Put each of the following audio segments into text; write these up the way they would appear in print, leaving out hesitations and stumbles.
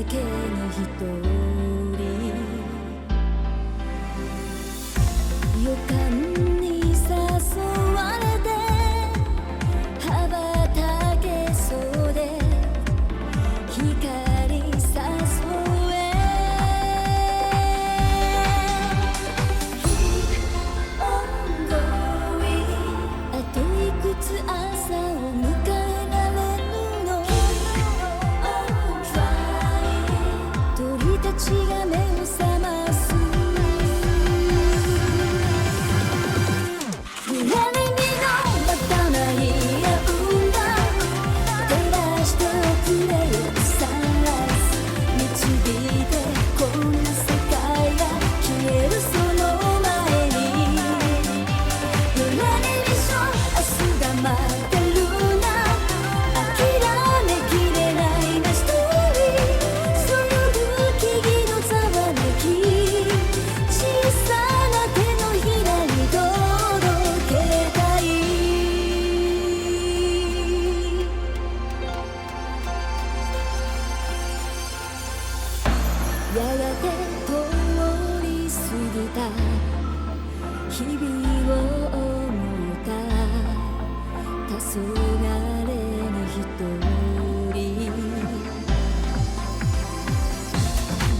けの一人、予感に誘われて羽ばたけそうで光誘え、あといくつ朝を迎えられるの、鳥たちが目を覚ます揺られみのまたないやうんだ、照らしておくれよサンライズ、導いてこんな世界が消えるその前に、揺られみしょ明日が待ってるな、諦めきれないなストーリー、そよぐ木々のざわめき、小さな手のひらに届けたい、やがて通り過ぎた日々を思った黄昏に一人、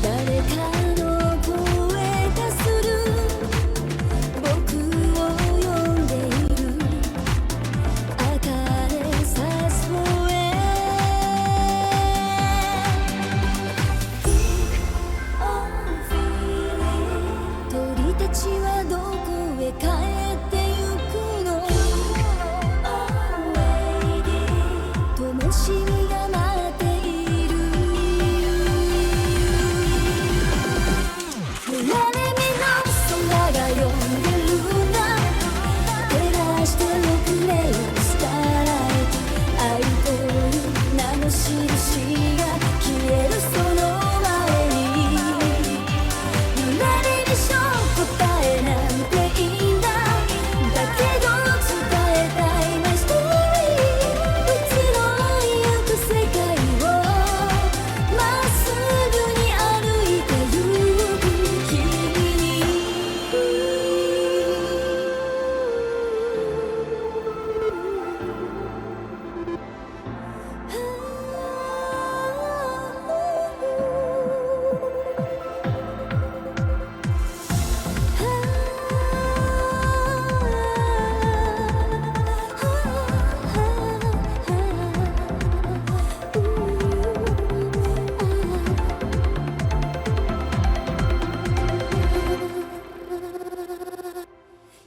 誰かの声がする僕を呼んでいる、赤で誘え、鳥たちはどこへ帰ってゆくの、灯火が待っている、揺られみの空が呼んでるな、照らしておくれよスターライト、愛という名の印が消えるその前に、揺られみしょ答えなんていいんだ、だけど伝えたいマイストーリー、移ろいゆく世界をまっすぐに歩いてゆく君に、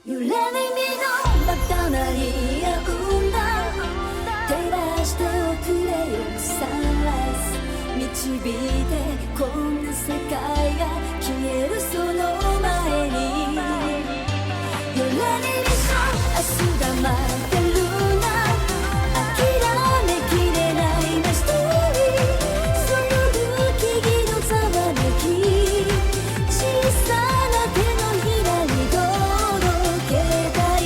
揺られみのまた鳴りやうんだ、照らしておくれよサンライズ、導いてこんな世界が消えるその前に、揺られみしょ明日が待ってるな、諦めきれないなストーリー、そよぐ木々のざわめき、小さな手のひらに届けたい、